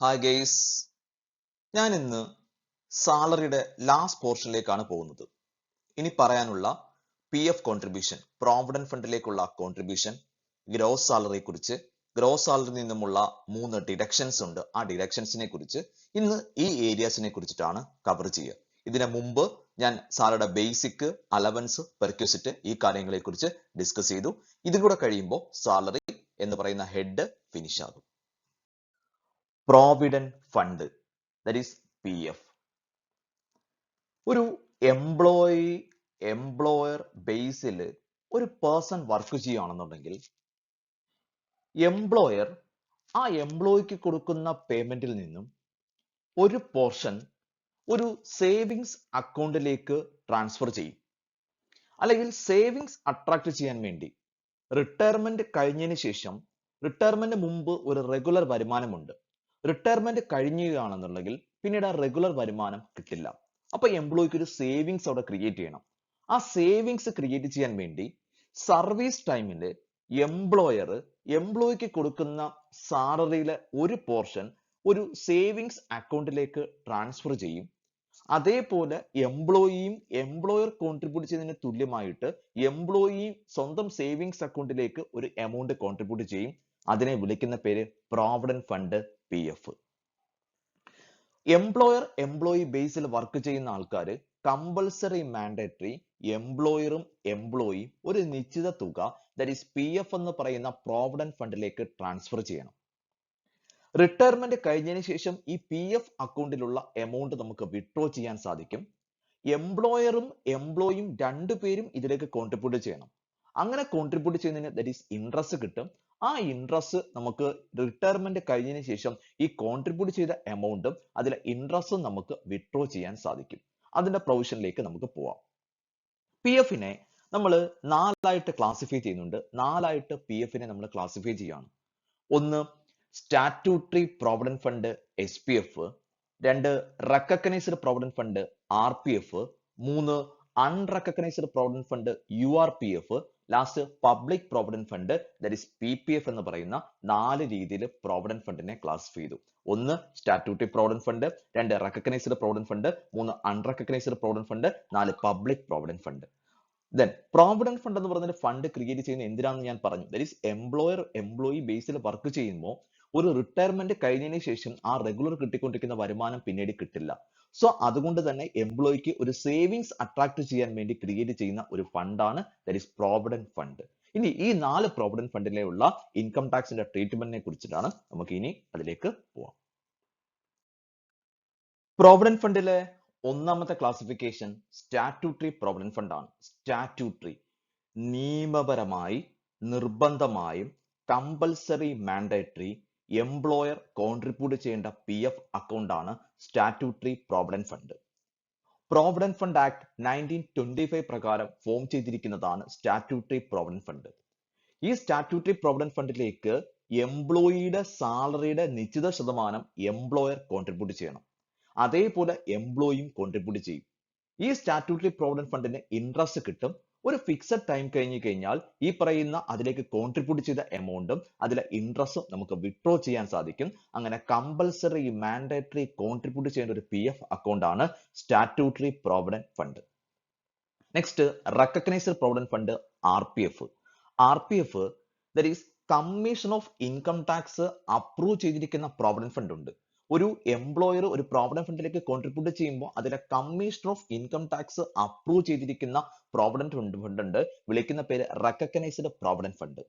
Hi guys, ഞാൻ ഇന്ന് സാലറിയുടെ last പോർഷനിലേക്കാണ് പോകുന്നത്. ഇനി പറയാനുള്ള PF കോൺട്രിബ്യൂഷൻ, പ്രോവിഡന്റ് ഫണ്ടിലേക്കുള്ള കോൺട്രിബ്യൂഷൻ, ഗ്രോസ് സാലറിയെ കുറിച്ച്, ഗ്രോസ് സാലറി നിന്നുമുള്ള 3 ഡിഡക്ഷൻസ് ഉണ്ട്. ആ ഡിഡക്ഷൻസിനെ കുറിച്ച് ഇന്ന് ഈ ഏരിയാസിനെ കുറിച്ചിട്ടാണ് കവർ ചെയ്യുക. ഇതിനു മുമ്പ് ഞാൻ സാലറിയുടെ ബേസിക്, അലവൻസ്, പെർക്യൂസിറ്റ് ഈ കാര്യങ്ങളെ കുറിച്ച് ഡിസ്കസ് ചെയ്തു. ഇതും കൂടെ കഴിയുമ്പോൾ സാലറി എന്ന് പറയുന്ന ഹെഡ് ഫിനിഷ് ആകും. Provident fund, that is PF. ഒരു എംപ്ലോയർ ബേസിൽ ഒരു പേഴ്സൺ വർക്ക് ചെയ്യുകയാണെന്നുണ്ടെങ്കിൽ എംപ്ലോയർ ആ എംപ്ലോയിക്ക് കൊടുക്കുന്ന പേയ്മെന്റിൽ നിന്നും ഒരു പോർഷൻ ഒരു സേവിങ്സ് അക്കൗണ്ടിലേക്ക് ട്രാൻസ്ഫർ ചെയ്യും. അല്ലെങ്കിൽ സേവിങ്സ് അട്രാക്ട് ചെയ്യാൻ വേണ്ടി റിട്ടയർമെന്റ് കഴിഞ്ഞതിന് ശേഷം, റിട്ടയർമെന്റ് മുമ്പ് ഒരു റെഗുലർ വരുമാനമുണ്ട്, റിട്ടയർമെന്റ് കഴിഞ്ഞുകയാണെന്നുണ്ടെങ്കിൽ പിന്നീട് ആ റെഗുലർ വരുമാനം കിട്ടില്ല. അപ്പൊ എംപ്ലോയിക്ക് ഒരു സേവിങ്സ് അവിടെ ക്രിയേറ്റ് ചെയ്യണം. ആ സേവിങ്സ് ക്രിയേറ്റ് ചെയ്യാൻ വേണ്ടി സർവീസ് ടൈമിൽ എംപ്ലോയിക്ക് കൊടുക്കുന്ന സാലറിയിലെ ഒരു പോർഷൻ ഒരു സേവിങ്സ് അക്കൗണ്ടിലേക്ക് ട്രാൻസ്ഫർ ചെയ്യും. അതേപോലെ എംപ്ലോയർ കോൺട്രിബ്യൂട്ട് ചെയ്യുന്നതിന് തുല്യമായിട്ട് എംപ്ലോയിയും സ്വന്തം സേവിങ്സ് അക്കൗണ്ടിലേക്ക് ഒരു എമൗണ്ട് കോൺട്രിബ്യൂട്ട് ചെയ്യും. അതിനെ വിളിക്കുന്ന പേര് പ്രോവിഡന്റ് ഫണ്ട്, PF. എംപ്ലോയി ബേസിൽ വർക്ക് ചെയ്യുന്ന ആൾക്കാർ കമ്പൽസറി മാൻഡേറ്ററി എംപ്ലോയറും എംപ്ലോയിയും ഒരു നിശ്ചിത തുക, ദാറ്റ് ഈസ് PF എന്ന് പറയുന്ന പ്രോവിഡന്റ് ഫണ്ടിലേക്ക് ട്രാൻസ്ഫർ ചെയ്യണം. റിട്ടയർമെന്റ് കഴിഞ്ഞതിന് ശേഷം ഈ PF അക്കൗണ്ടിലുള്ള എമൗണ്ട് നമുക്ക് വിഡ്രോ ചെയ്യാൻ സാധിക്കും. എംപ്ലോയറും എംപ്ലോയിയും രണ്ടുപേരും ഇതിലേക്ക് കോൺട്രിബ്യൂട്ട് ചെയ്യണം. അങ്ങനെ കോൺട്രിബ്യൂട്ട് ചെയ്യുന്നതിന് ദാറ്റ് ഈസ് ഇൻട്രസ്റ്റ് കിട്ടും. ആ ഇൻട്രസ്റ്റ് നമുക്ക് റിട്ടയർമെന്റ് കഴിഞ്ഞതിന് ശേഷം ഈ കോൺട്രിബ്യൂട്ട് ചെയ്ത എമൗണ്ടും അതിലെ ഇൻട്രസ്റ്റും നമുക്ക് വിഡ്രോ ചെയ്യാൻ സാധിക്കും. അതിന്റെ പ്രൊവിഷനിലേക്ക് നമുക്ക് പോവാം. PF നെ നമ്മൾ 4 ആയിട്ട് ക്ലാസിഫൈ ചെയ്യുന്നുണ്ട്. 4 ആയിട്ട് PF നെ നമ്മൾ ക്ലാസിഫൈ ചെയ്യാണ്. ഒന്ന്, statutory provident fund SPF. 2, recognised provident fund RPF. 3, unrecognised provident fund URPF. Last public provident fund, that is PPF എന്ന് പറയുന്ന 4 രീതിയിൽ പ്രോവിഡന്റ് ഫണ്ടിനെ ക്ലാസിഫൈ ചെയ്തു. 1 statutory provident fund, 2 recognised provident fund, 3 unrecognised provident fund, 4 public provident fund. Then provident fund എന്ന് പറയുന്ന fund create ചെയ്യുന്നത് എന്തിനാണെന്ന് ഞാൻ പറഞ്ഞു. That is employee Basil work ചെയ്യുമ്പോൾ ഒരു റിട്ടയർമെന്റ് കഴിഞ്ഞതിന് ശേഷം ആ റെഗുലർ കിട്ടിക്കൊണ്ടിരിക്കുന്ന വരുമാനം പിന്നീട് കിട്ടില്ല. സോ അതുകൊണ്ട് തന്നെ എംപ്ലോയിക്ക് ഒരു സേവിങ്സ് അട്രാക്ട് ചെയ്യാൻ വേണ്ടി ക്രിയേറ്റ് ചെയ്യുന്ന ഒരു ഫണ്ടാണ് ദാറ്റ് ഈസ് പ്രോവിഡന്റ് ഫണ്ട്. ഇനി ഈ 4 പ്രോവിഡന്റ് ഫണ്ടിലുള്ള ഇൻകം ടാക്സിന്റെ ട്രീറ്റ്മെന്റിനെ കുറിച്ചിട്ടാണ് നമുക്ക് ഇനി അതിലേക്ക് പോവാം. പ്രോവിഡന്റ് ഫണ്ടിലെ ഒന്നാമത്തെ ക്ലാസിഫിക്കേഷൻ സ്റ്റാറ്റ്യൂട്ടറി പ്രോവിഡന്റ് ഫണ്ട് ആണ്. സ്റ്റാറ്റ്യൂട്ടറി, നിയമപരമായി നിർബന്ധമായും കമ്പൽസറി മാൻഡേറ്ററി എംപ്ലോയർ കോൺട്രിബ്യൂട്ട് ചെയ്യേണ്ട PF അക്കൗണ്ട് ആണ് statutory provident fund. Provident fund act 1925 പ്രകാരം ഫോം ചെയ്തിരിക്കുന്നതാണ് സ്റ്റാറ്റ്യൂട്ടറി പ്രോവിഡന്റ് ഫണ്ട്. ഈ സ്റ്റാറ്റ്യൂട്ടറി പ്രോവിഡന്റ് ഫണ്ടിലേക്ക് എംപ്ലോയിയുടെ സാലറിയുടെ നിശ്ചിത ശതമാനം എംപ്ലോയർ കോൺട്രിബ്യൂട്ട് ചെയ്യണം. അതേപോലെ എംപ്ലോയിയും കോൺട്രിബ്യൂട്ട് ചെയ്യും. ഈ സ്റ്റാറ്റ്യൂട്ടറി പ്രോവിഡന്റ് ഫണ്ടിന് ഇൻട്രസ്റ്റ് കിട്ടും. ഒരു ഫിക്സഡ് ടൈം കഴിഞ്ഞു കഴിഞ്ഞാൽ ഈ പറയുന്ന അതിലേക്ക് കോൺട്രിബ്യൂട്ട് ചെയ്ത എമൗണ്ടും അതിലെ ഇൻട്രസ്റ്റും നമുക്ക് വിഡ്രോ ചെയ്യാൻ സാധിക്കും. അങ്ങനെ കമ്പൽസറി മാൻഡേറ്ററി കോൺട്രിബ്യൂട്ട് ചെയ്യേണ്ട ഒരു PF അക്കൗണ്ട് ആണ് statutory provident fund. Next, recognised provident fund RPF. RPF, that is commission of income tax approve ചെയ്തിരിക്കുന്ന പ്രോവിഡന്റ് ഫണ്ട് ഉണ്ട്. ഒരു എംപ്ലോയർ ഒരു പ്രോവിഡന്റ് ഫണ്ടിലേക്ക് കോൺട്രിബ്യൂട്ട് ചെയ്യുമ്പോൾ അതിലെ commissioner of income tax approve ചെയ്തിരിക്കുന്ന പ്രോവിഡന്റ് ഫണ്ട് ഉണ്ട്. വിളിക്കുന്ന പേര് recognised provident fund.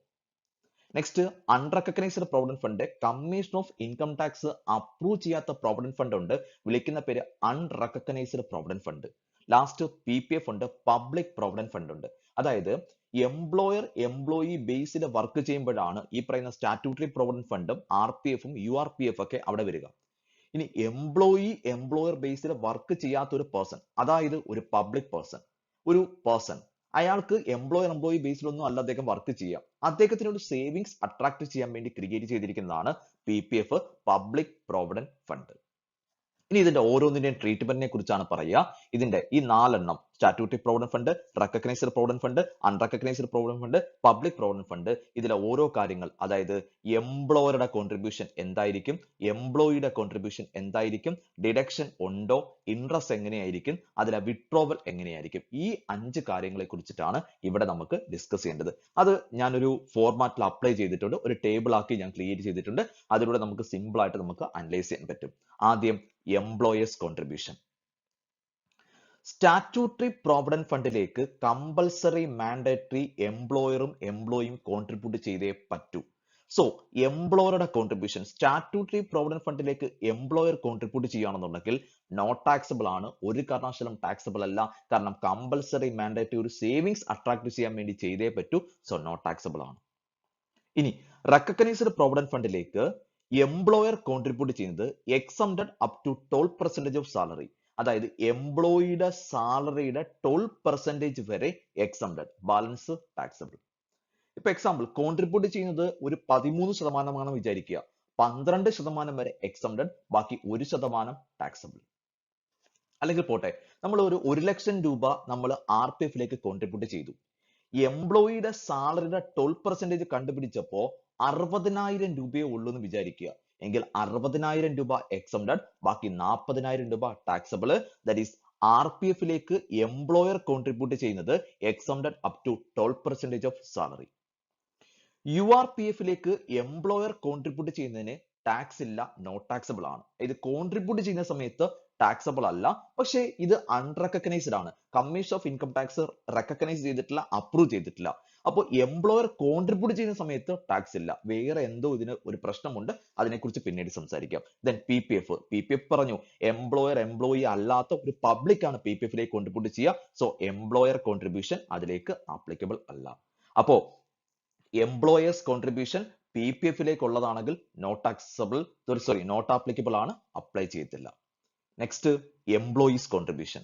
Next, unrecognised provident fund, commission of income tax approve ചെയ്യാത്ത പ്രോവിഡന്റ് ഫണ്ട് ഉണ്ട്. വിളിക്കുന്ന പേര് unrecognised provident fund. Last PPF ഉണ്ട്, പബ്ലിക് പ്രോവിഡന്റ് ഫണ്ട് ഉണ്ട്. അതായത് എംപ്ലോയി ബേസിൽ വർക്ക് ചെയ്യുമ്പോഴാണ് ഈ പറയുന്ന സ്റ്റാറ്റ്യൂട്ടറി പ്രോവിഡന്റ് ഫണ്ടും RPF-ഉം URPF ഒക്കെ അവിടെ വരിക. ഇനി എംപ്ലോയർ ബേസിൽ വർക്ക് ചെയ്യാത്ത ഒരു പേഴ്സൺ, അതായത് ഒരു പബ്ലിക് പേഴ്സൺ, അയാൾക്ക് എംപ്ലോയി ബേസിലൊന്നും അല്ല അദ്ദേഹം വർക്ക് ചെയ്യാം. അദ്ദേഹത്തിന് ഒരു സേവിങ്സ് അട്രാക്ട് ചെയ്യാൻ വേണ്ടി ക്രിയേറ്റ് ചെയ്തിരിക്കുന്നതാണ് PPF, പബ്ലിക് പ്രോവിഡന്റ് ഫണ്ട്. ഇനി ഇതിന്റെ ഓരോന്നിന്റെയും ട്രീറ്റ്മെന്റിനെ കുറിച്ചാണ് പറയുക. ഇതിന്റെ ഈ 4 എണ്ണം statutory provident fund, recognised provident fund, unrecognised provident fund, public provident fund. ഇതിലെ ഓരോ കാര്യങ്ങൾ, അതായത് എംപ്ലോയറുടെ കോൺട്രിബ്യൂഷൻ എന്തായിരിക്കും, എംപ്ലോയിയുടെ കോൺട്രിബ്യൂഷൻ എന്തായിരിക്കും, ഡിഡക്ഷൻ ഉണ്ടോ, ഇൻട്രസ്റ്റ് എങ്ങനെയായിരിക്കും, അതിലെ വിഡ്രോവൽ എങ്ങനെയായിരിക്കും, ഈ 5 കാര്യങ്ങളെ കുറിച്ചിട്ടാണ് ഇവിടെ നമുക്ക് ഡിസ്കസ് ചെയ്യേണ്ടത്. അത് ഞാനൊരു ഫോർമാറ്റിൽ അപ്ലൈ ചെയ്തിട്ടുണ്ട്, ഒരു ടേബിൾ ആക്കി ഞാൻ ക്രിയേറ്റ് ചെയ്തിട്ടുണ്ട്. അതിലൂടെ നമുക്ക് സിമ്പിൾ ആയിട്ട് നമുക്ക് അനലൈസ് ചെയ്യാൻ പറ്റും. ആദ്യം എംപ്ലോയേഴ്സ് കോൺട്രിബ്യൂഷൻ. സ്റ്റാറ്റ്യൂട്ടറി പ്രോവിഡന്റ് ഫണ്ടിലേക്ക് കമ്പൽസറി മാൻഡേറ്ററി എംപ്ലോയറും എംപ്ലോയിയും കോൺട്രിബ്യൂട്ട് ചെയ്തേ പറ്റൂ. സോ എംപ്ലോയറുടെ കോൺട്രിബ്യൂഷൻ സ്റ്റാറ്റ്യൂട്ടറി പ്രോവിഡന്റ് ഫണ്ടിലേക്ക് എംപ്ലോയർ കോൺട്രിബ്യൂട്ട് ചെയ്യുകയാണെന്നുണ്ടെങ്കിൽ നോട്ട് ടാക്സബിൾ ആണ്, ഒരു കാരണവശാലും ടാക്സബിൾ അല്ല. കാരണം കമ്പൽസറി മാൻഡേറ്ററി ഒരു സേവിങ്സ് അട്രാക്ട് ചെയ്യാൻ വേണ്ടി ചെയ്തേ പറ്റൂ. സോ നോട്ട് ടാക്സബിൾ ആണ്. ഇനി റെക്കഗ്നൈസ്ഡ് പ്രോവിഡന്റ് ഫണ്ടിലേക്ക് എംപ്ലോയർ കോൺട്രിബ്യൂട്ട് ചെയ്യുന്നത് exempted up to 12% of salary, അതായത് എംപ്ലോയിയുടെ സാലറിയുടെ 12% വരെ എക്സംപ്റ്റഡ്, ബാലൻസ് ടാക്സബിൾ. ഇപ്പൊ എക്സാമ്പിൾ കോൺട്രിബ്യൂട്ട് ചെയ്യുന്നത് ഒരു 13% വിചാരിക്കുക, 12% വരെ എക്സംപ്റ്റഡ്, ബാക്കി 1% ടാക്സബിൾ. അല്ലെങ്കിൽ പോട്ടെ, നമ്മൾ ഒരു 1 ലക്ഷം രൂപ നമ്മൾ RPF കോൺട്രിബ്യൂട്ട് ചെയ്തു. എംപ്ലോയിയുടെ സാലറിയുടെ 12% കണ്ടുപിടിച്ചപ്പോ 60,000 രൂപയേ ഉള്ളൂ എന്ന് വിചാരിക്കുക. എങ്കിൽ 60,000 രൂപ എക്സംപ്റ്റഡ്, ബാക്കി 40,000 രൂപ taxable. That is RPF employer contribute ചെയ്യുന്നത് exempted up to 12% of salary. URPF employer contribute ചെയ്യുന്നതിന് ടാക്സ് ഇല്ല, നോട്ട് ടാക്സബിൾ ആണ്. ഇത് കോൺട്രിബ്യൂട്ട് ചെയ്യുന്ന സമയത്ത് ടാക്സബിൾ അല്ല, പക്ഷേ ഇത് അൺറെക്കഗ്നൈസ്ഡ് ആണ്. Commission of income tax recognise ചെയ്തിട്ടില്ല, അപ്രൂവ് ചെയ്തിട്ടില്ല. അപ്പോൾ എംപ്ലോയർ കോൺട്രിബ്യൂട്ട് ചെയ്യുന്ന സമയത്ത് ടാക്സ് ഇല്ല. വേറെ എന്തോ ഇതിന് ഒരു പ്രശ്നമുണ്ട്, അതിനെക്കുറിച്ച് പിന്നീട് സംസാരിക്കാം. ദെൻ PPF പറഞ്ഞു, എംപ്ലോയർ എംപ്ലോയി അല്ലാത്ത ഒരു പബ്ലിക് ആണ് PPF കോൺട്രിബ്യൂട്ട് ചെയ്യുക. സോ എംപ്ലോയർ കോൺട്രിബ്യൂഷൻ അതിലേക്ക് ആപ്ലിക്കബിൾ അല്ല. അപ്പോ എംപ്ലോയേഴ്സ് കോൺട്രിബ്യൂഷൻ PPF ഉള്ളതാണെങ്കിൽ നോട്ട് ടാക്സബിൾ, നോട്ട് ആപ്ലിക്കബിൾ ആണ്, അപ്ലൈ ചെയ്യത്തില്ല. Next employees contribution.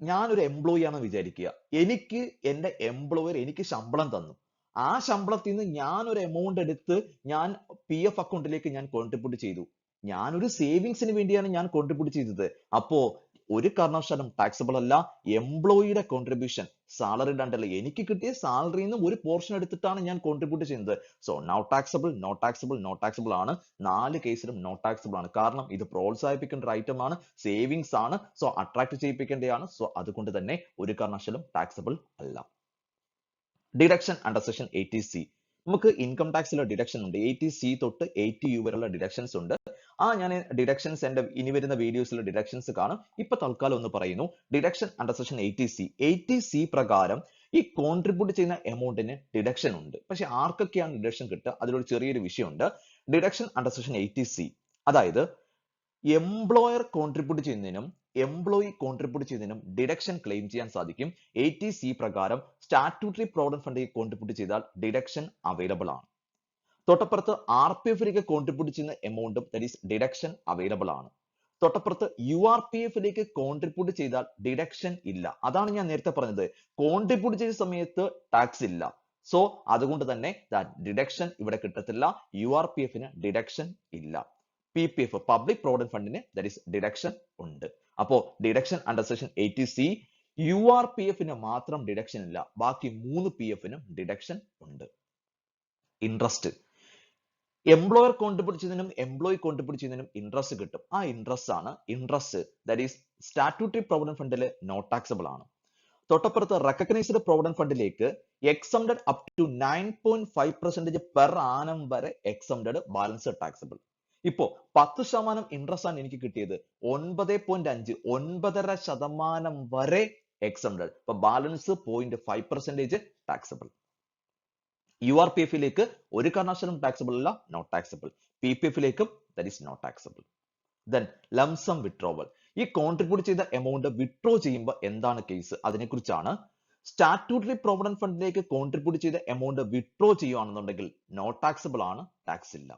ഞാനൊരു എംപ്ലോയി ആണെന്ന് വിചാരിക്കുക. എനിക്ക് എന്റെ എംപ്ലോയർ എനിക്ക് ശമ്പളം തന്നു. ആ ശമ്പളത്തിൽ നിന്ന് ഞാൻ ഒരു എമൗണ്ട് എടുത്ത് ഞാൻ PF അക്കൗണ്ടിലേക്ക് ഞാൻ കോൺട്രിബ്യൂട്ട് ചെയ്തു. ഞാനൊരു സേവിങ്സിന് വേണ്ടിയാണ് ഞാൻ കോൺട്രിബ്യൂട്ട് ചെയ്തത്. അപ്പോ ഒരു കാരണവശാലും ടാക്സബിൾ അല്ല. എംപ്ലോയിയുടെ കോൺട്രിബ്യൂഷൻ സാലറിയുടെ അണ്ടറിൽ എനിക്ക് കിട്ടിയ സാലറിയിൽ നിന്ന് ഒരു പോർഷൻ എടുത്തിട്ടാണ് ഞാൻ കോൺട്രിബ്യൂട്ട് ചെയ്യുന്നത്. So not taxable, not taxable, not taxable ആണ്. 4 കേസിലും നോട്ട് ടാക്സബിൾ ആണ്. കാരണം ഇത് പ്രോത്സാഹിപ്പിക്കേണ്ട ഒരു ഐറ്റം ആണ്, സേവിങ്സ് ആണ്, സോ അട്രാക്ട് ചെയ്യിപ്പിക്കേണ്ടതാണ്. സോ അതുകൊണ്ട് തന്നെ ഒരു കാരണവശാലും ടാക്സബിൾ അല്ല. Deduction under section 80C. നമുക്ക് ഇൻകം ടാക്സിലെ ഡിഡക്ഷൻ ഉണ്ട്. 80C തൊട്ട് 80U വരെയുള്ള ഡിഡക്ഷൻസ് ഉണ്ട്. ഞാൻ ഡിഡക്ഷൻസ് എന്റെ ഇനി വരുന്ന വീഡിയോസിൽ ഡിഡക്ഷൻസ് കാണും. ഇപ്പൊ തൽക്കാലം ഒന്ന് പറയുന്നു. Deduction under section 80C. 80C പ്രകാരം ഈ കോൺട്രിബ്യൂട്ട് ചെയ്യുന്ന എമൗണ്ടിന് ഡിഡക്ഷൻ ഉണ്ട്. പക്ഷെ ആർക്കൊക്കെയാണ് ഡിഡക്ഷൻ കിട്ടുക? അതിലൊരു ചെറിയൊരു വിഷയമുണ്ട്. ഡിഡക്ഷൻ അണ്ടർ സെക്ഷൻ 80C, അതായത് എംപ്ലോയർ കോൺട്രിബ്യൂട്ട് ചെയ്യുന്നതിനും എംപ്ലോയി കോൺട്രിബ്യൂട്ട് ചെയ്യുന്നതിനും ഡിഡക്ഷൻ ക്ലെയിം ചെയ്യാൻ സാധിക്കും. 80C പ്രകാരം സ്റ്റാറ്റ്യൂട്ടറി പ്രോവിഡന്റ് ഫണ്ടിൽ കോൺട്രിബ്യൂട്ട് ചെയ്താൽ ഡിഡക്ഷൻ അവൈലബിൾ ആണ്. തൊട്ടപ്പുറത്ത് RPF കോൺട്രിബ്യൂട്ട് ചെയ്യുന്ന എമൗണ്ടും ദാറ്റ് ഈസ് ഡിഡക്ഷൻ അവൈലബിൾ ആണ്. തൊട്ടപ്പുറത്ത് URPF കോൺട്രിബ്യൂട്ട് ചെയ്താൽ ഡിഡക്ഷൻ ഇല്ല. അതാണ് ഞാൻ നേരത്തെ പറഞ്ഞത്, കോൺട്രിബ്യൂട്ട് ചെയ്ത സമയത്ത് ടാക്സ് ഇല്ല. സോ അതുകൊണ്ട് തന്നെ ഡിഡക്ഷൻ ഇവിടെ കിട്ടത്തില്ല. URPF ഡിഡക്ഷൻ ഇല്ല. PPF പബ്ലിക് പ്രോവിഡന്റ് ഫണ്ടിന് ദാറ്റ് ഈസ് ഡിഡക്ഷൻ ഉണ്ട്. അപ്പോ deduction under section 80C. URPF മാത്രം ഡിഡക്ഷൻ ഇല്ല, ബാക്കി 3 PF ഡിഡക്ഷൻ ഉണ്ട്. ഇൻട്രസ്റ്റ്. എംപ്ലോയർ കോൺട്രിബ്യൂട്ട് ചെയ്യുന്നതിനും എംപ്ലോയി കോൺട്രിബ്യൂട്ട് ചെയ്യുന്നതിനും ഇൻട്രസ്റ്റ് കിട്ടും. ആ ഇൻട്രസ്റ്റ് ആണ് interest that is statutory provident ഫണ്ടിൽ നോട്ട് ടാക്സബിൾ ആണ്. തൊട്ടപ്പുറത്ത് റെക്കഗ്നൈസ്ഡ് പ്രോവിഡന്റ് ഫണ്ടിലേക്ക് exempted up to 9.5% per annum വരെ എക്സംപ്റ്റഡ്, ബാലൻസ് ടാക്സബിൾ. ഇപ്പോ 10% ഇൻട്രസ്റ്റ് ആണ് എനിക്ക് കിട്ടിയത്. 9.5 9.5% വരെ എക്സംപ്റ്റഡ്. ഇപ്പൊ ബാലൻസ് 0.5% ടാക്സബിൾ. URPF ഒരു കാരണവശാലും ടാക്സബിൾ അല്ല, not taxable. PPF that is not taxable. Then lump sum withdrawal. ഈ കോൺട്രിബ്യൂട്ട് ചെയ്ത എമൗണ്ട് വിഡ്രോ ചെയ്യുമ്പോൾ എന്താണ് കേസ്? അതിനെക്കുറിച്ചാണ്. സ്റ്റാറ്റ്യൂട്ടറി പ്രോവിഡന്റ് ഫണ്ടിലേക്ക് കോൺട്രിബ്യൂട്ട് ചെയ്ത എമൗണ്ട് വിഡ്രോ ചെയ്യുകയാണെന്നുണ്ടെങ്കിൽ നോട്ട് ടാക്സബിൾ ആണ്, ടാക്സ് ഇല്ല.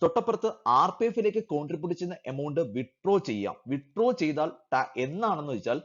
തൊട്ടപ്പുറത്ത് RPF കോൺട്രിബ്യൂട്ട് ചെയ്യുന്ന എമൗണ്ട് വിഡ്രോ ചെയ്യാം. വിഡ്രോ ചെയ്താൽ എന്നാണെന്ന് വെച്ചാൽ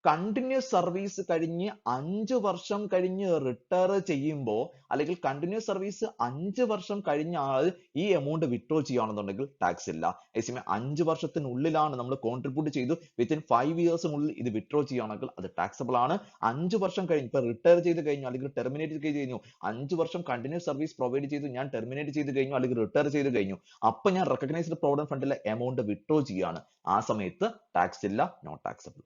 കണ്ടിന്യൂസ് സർവീസ് കഴിഞ്ഞ് 5 വർഷം കഴിഞ്ഞ് റിട്ടയർ ചെയ്യുമ്പോൾ അല്ലെങ്കിൽ കണ്ടിന്യൂസ് സർവീസ് 5 വർഷം കഴിഞ്ഞ ആൾ ഈ എമൗണ്ട് വിഡ്രോ ചെയ്യുകയാണെന്നുണ്ടെങ്കിൽ ടാക്സ് ഇല്ല. അതേസമയം 5 വർഷത്തിനുള്ളിലാണ് നമ്മൾ കോൺട്രിബ്യൂട്ട് ചെയ്തു വിത്തിൻ 5 ഇയേഴ്സിനുള്ളിൽ ഇത് വിഡ്രോ ചെയ്യുകയാണെങ്കിൽ അത് ടാക്സബിൾ ആണ്. 5 വർഷം കഴിഞ്ഞ് ഇപ്പൊ റിട്ടയർ ചെയ്ത് കഴിഞ്ഞു അല്ലെങ്കിൽ ടെർമിനേറ്റ് ചെയ്ത് കഴിഞ്ഞു, 5 വർഷം കണ്ടിന്യൂസ് സർവീസ് പ്രൊവൈഡ് ചെയ്തു, ഞാൻ ടെർമിനേറ്റ് ചെയ്ത് കഴിഞ്ഞു അല്ലെങ്കിൽ റിട്ടയർ ചെയ്ത് കഴിഞ്ഞു, അപ്പൊ ഞാൻ റെക്കഗ്നൈസ്ഡ് പ്രൊവിഡന്റ് ഫണ്ടിലെ എമൗണ്ട് വിഡ്രോ ചെയ്യുകയാണ്. ആ സമയത്ത് ടാക്സ് ഇല്ല, നോട്ട് ടാക്സബിൾ.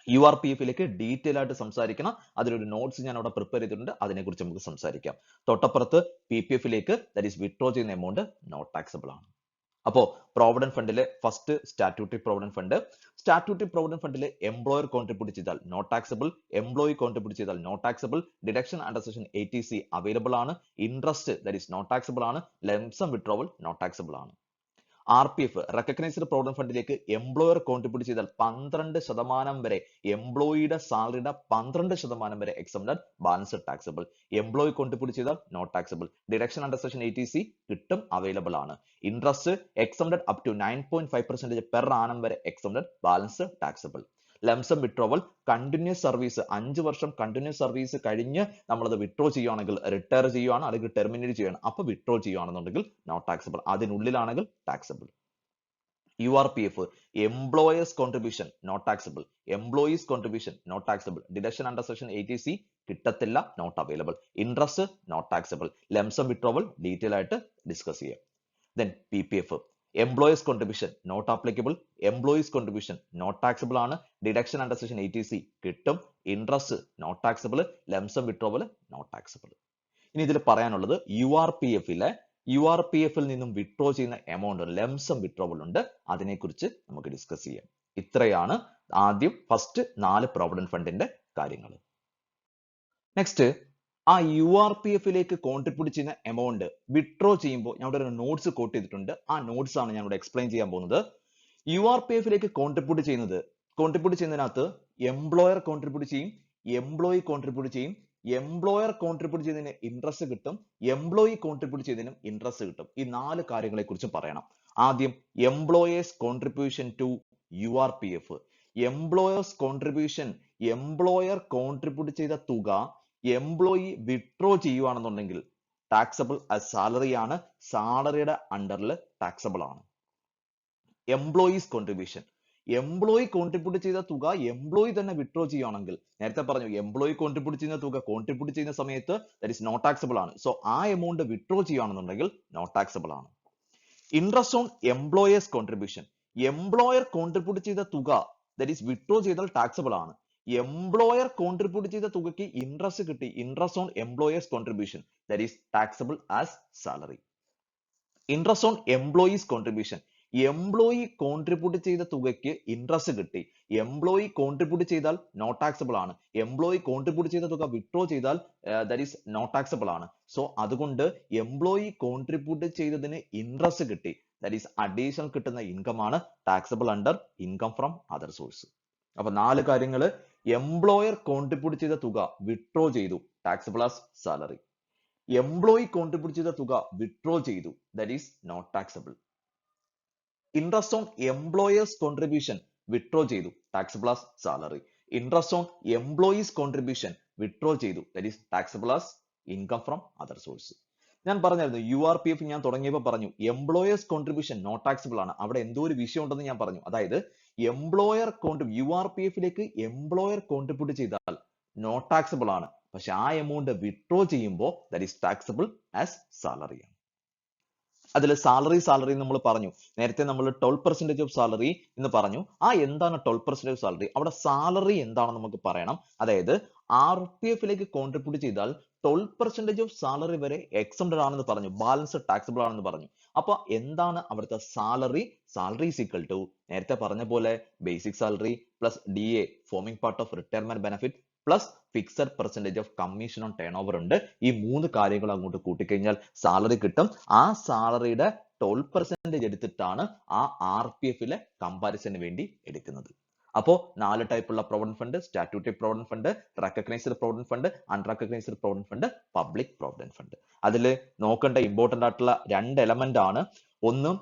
URPF ഡീറ്റെയിൽ ആയിട്ട് സംസാരിക്കണം. അതിലൊരു നോട്ട്സ് ഞാൻ അവിടെ പ്രിപ്പയർ ചെയ്തിട്ടുണ്ട്, അതിനെക്കുറിച്ച് നമുക്ക് സംസാരിക്കാം. തൊട്ടപ്പുറത്ത് PPF ദാറ്റ് ഈസ് വിഡ്രോ ചെയ്യുന്ന എമൗണ്ട് നോട്ട് ടാക്സബിൾ ആണ്. അപ്പോ പ്രോവിഡന്റ് ഫണ്ടിലെ first statutory provident fund. Statutory provident ഫണ്ടിൽ എംപ്ലോയർ കോൺട്രിബ്യൂട്ട് ചെയ്താൽ നോട്ട് ടാക്സബിൾ, എംപ്ലോയി കോൺട്രിബ്യൂട്ട് ചെയ്താൽ not taxable, deduction under section 80C available ആണ്, interest that is not taxable ആണ്, lump sum withdrawal not taxable ആണ്. RPF recognised provident ഫണ്ടിലേക്ക് employer contribute ചെയ്താൽ 12% വരെ, എംപ്ലോയിയുടെ സാലറിയുടെ 12% വരെ exempted, balance taxable. Employee contribute ചെയ്താൽ not taxable. Deduction under section 80C കിട്ടും, അവൈലബിൾ ആണ്. Interest exempted up to 9.5% per annum വരെ exempted, balance taxable. Lump sum withdrawal continuous service 5 വർഷം കണ്ടിന്യൂസ് സർവീസ് കഴിഞ്ഞ് നമ്മളത് വിഡ്രോ ചെയ്യുകയാണെങ്കിൽ, റിട്ടയർ ചെയ്യുകയാണ് അല്ലെങ്കിൽ ടെർമിനേറ്റ് ചെയ്യുകയാണ്, അപ്പൊ വിഡ്രോ ചെയ്യുകയാണെന്നുണ്ടെങ്കിൽ നോട്ട് ടാക്സബിൾ. അതിനുള്ളിലാണെങ്കിൽ taxable. URPF employers contribution not taxable, employees contribution not taxable, deduction under section 80C കിട്ടത്തില്ല, not available. Interest not taxable. Lump sum withdrawal detail ആയിട്ട് ഡിസ്കസ് ചെയ്യാം. Then PPF employers contribution not applicable, employees contribution not taxable ആണ്, deduction under section 80C കിട്ടും, interest not taxable, lump sum withdrawal not taxable. ഇനി ഇതിൽ പറയാനുള്ളത് URPF നിന്നും withdraw ചെയ്യുന്ന amount lump sum withdrawal ഉണ്ട്, അതിനെക്കുറിച്ച് നമുക്ക് ഡിസ്കസ് ചെയ്യാം. ഇത്രയാണ് ആദ്യം ഫസ്റ്റ് 4 പ്രോവിഡന്റ് ഫണ്ടിന്റെ കാര്യങ്ങൾ. നെക്സ്റ്റ്, ആ URPF കോൺട്രിബ്യൂട്ട് ചെയ്യുന്ന എമൗണ്ട് വിഡ്രോ ചെയ്യുമ്പോൾ ഞാൻ ഇവിടെ ഒരു നോട്ട്സ് കോട്ട് ചെയ്തിട്ടുണ്ട്, ആ നോട്ട്സ് ആണ് ഞാൻ ഇവിടെ എക്സ്പ്ലെയിൻ ചെയ്യാൻ പോകുന്നത്. URPF കോൺട്രിബ്യൂട്ട് ചെയ്യുന്നതിനകത്ത് എംപ്ലോയർ കോൺട്രിബ്യൂട്ട് ചെയ്യും, എംപ്ലോയി കോൺട്രിബ്യൂട്ട് ചെയ്യും, എംപ്ലോയർ കോൺട്രിബ്യൂട്ട് ചെയ്തതിന് ഇൻട്രസ്റ്റ് കിട്ടും, എംപ്ലോയി കോൺട്രിബ്യൂട്ട് ചെയ്തതിനും ഇൻട്രസ്റ്റ് കിട്ടും. ഈ 4 കാര്യങ്ങളെ കുറിച്ച് പറയണം. ആദ്യം employers contribution to URPF. Employers contribution, employer contribute ചെയ്ത തുക എംപ്ലോയി വിഡ്രോ ചെയ്യുവാണെന്നുണ്ടെങ്കിൽ ടാക്സബിൾ ആസ് സാലറി ആണ്, സാലറിയുടെ അണ്ടറിൽ ടാക്സബിൾ ആണ്. എംപ്ലോയീസ് കോൺട്രിബ്യൂഷൻ, എംപ്ലോയി കോൺട്രിബ്യൂട്ട് ചെയ്ത തുക എംപ്ലോയി തന്നെ വിഡ്രോ ചെയ്യുകയാണെങ്കിൽ, നേരത്തെ പറഞ്ഞു എംപ്ലോയി കോൺട്രിബ്യൂട്ട് ചെയ്യുന്ന തുക കോൺട്രിബ്യൂട്ട് ചെയ്യുന്ന സമയത്ത് ദാറ്റ് ഈസ് നോട്ട് ടാക്സബിൾ ആണ്. സോ ആ എമൗണ്ട് വിഡ്രോ ചെയ്യുകയാണെന്നുണ്ടെങ്കിൽ നോട്ട് ടാക്സബിൾ ആണ്. Interest on employer's contribution, employer contribute ചെയ്ത തുക ദാറ്റ് ഈസ് വിഡ്രോ ചെയ്താൽ ടാക്സബിൾ ആണ്. എംപ്ലോയർ കോൺട്രിബ്യൂട്ട് ചെയ്ത തുകയ്ക്ക് ഇൻട്രസ്റ്റ് കിട്ടി, interest on employer's contribution that is taxable as salary. Interest on employee's contribution, employee contribute ചെയ്ത തുകയ്ക്ക് ഇൻട്രസ്റ്റ് കിട്ടി, എംപ്ലോയി കോൺട്രിബ്യൂട്ട് ചെയ്താൽ നോട്ട് ടാക്സബിൾ ആണ്. എംപ്ലോയി കോൺട്രിബ്യൂട്ട് ചെയ്ത തുക വിഡ്രോ ചെയ്താൽ ദാറ്റ് ഈസ് നോട്ട് ടാക്സബിൾ ആണ്. സോ അതുകൊണ്ട് എംപ്ലോയി കോൺട്രിബ്യൂട്ട് ചെയ്തതിന് ഇൻട്രസ്റ്റ് കിട്ടി, ദാറ്റ് ഈസ് അഡീഷണൽ കിട്ടുന്ന ഇൻകം ആണ് taxable under income from other source. അപ്പൊ 4 കാര്യങ്ങൾ. എംപ്ലോയർ കോൺട്രിബ്യൂട്ട് ചെയ്ത തുക വിഡ്രോ ചെയ്തു, taxable as salary. Employee contribute ചെയ്ത തുക വിഡ്രോ ചെയ്തു, that is not taxable. Interest on employer's contribution withdraw ചെയ്തു, taxable as salary. Interest on employee's contribution withdraw ചെയ്തു, that is taxable as income from other source. ഞാൻ പറഞ്ഞായിരുന്നു URPF ഞാൻ തുടങ്ങിയപ്പോൾ പറഞ്ഞു എംപ്ലോയേഴ്സ് കോൺട്രിബ്യൂഷൻ നോട്ട് ടാക്സബിൾ ആണ്. അവിടെ എന്തോ ഒരു വിഷയം ഉണ്ടെന്ന് ഞാൻ പറഞ്ഞു. അതായത് URPF എംപ്ലോയർ കോൺട്രിബ്യൂട്ട് ചെയ്താൽ നോട്ട് ടാക്സബിൾ ആണ്, പക്ഷെ ആ എമൗണ്ട് വിഡ്രോ ചെയ്യുമ്പോൾ that is taxable as salary ആണ്. അതിൽ സാലറി നമ്മൾ പറഞ്ഞു, നേരത്തെ നമ്മൾ 12% ഓഫ് സാലറി എന്ന് പറഞ്ഞു. എന്താണ് 12% ഓഫ് സാലറി? അവിടെ സാലറി എന്താണെന്ന് നമുക്ക് പറയണം. അതായത് RPF കോൺട്രിബ്യൂട്ട് ചെയ്താൽ 12% ഓഫ് സാലറി വരെ എക്സംപ്റ്റഡ് ആണെന്ന് പറഞ്ഞു, ബാലൻസ് ടാക്സബിൾ ആണെന്ന് പറഞ്ഞു. അപ്പൊ എന്താണ് അവിടുത്തെ salary? Salary is equal to നേരത്തെ പറഞ്ഞ പോലെ basic salary plus DA forming part of retirement benefit plus fixed percentage of commission on turn over ഉണ്ട്. ഈ 3 കാര്യങ്ങൾ അങ്ങോട്ട് കൂട്ടിക്കഴിഞ്ഞാൽ സാലറി കിട്ടും. ആ സാലറിയുടെ 12% എടുത്തിട്ടാണ് ആ RPF കമ്പാരിസന് വേണ്ടി എടുക്കുന്നത്. അപ്പോ 4 ടൈപ്പുള്ള provident fund: statutory provident fund, recognised provident fund, unrecognised provident fund, public provident fund. അതിൽ നോക്കേണ്ട ഇമ്പോർട്ടന്റ് ആയിട്ടുള്ള 2 എലമെന്റ് ആണ്. ഒന്ന്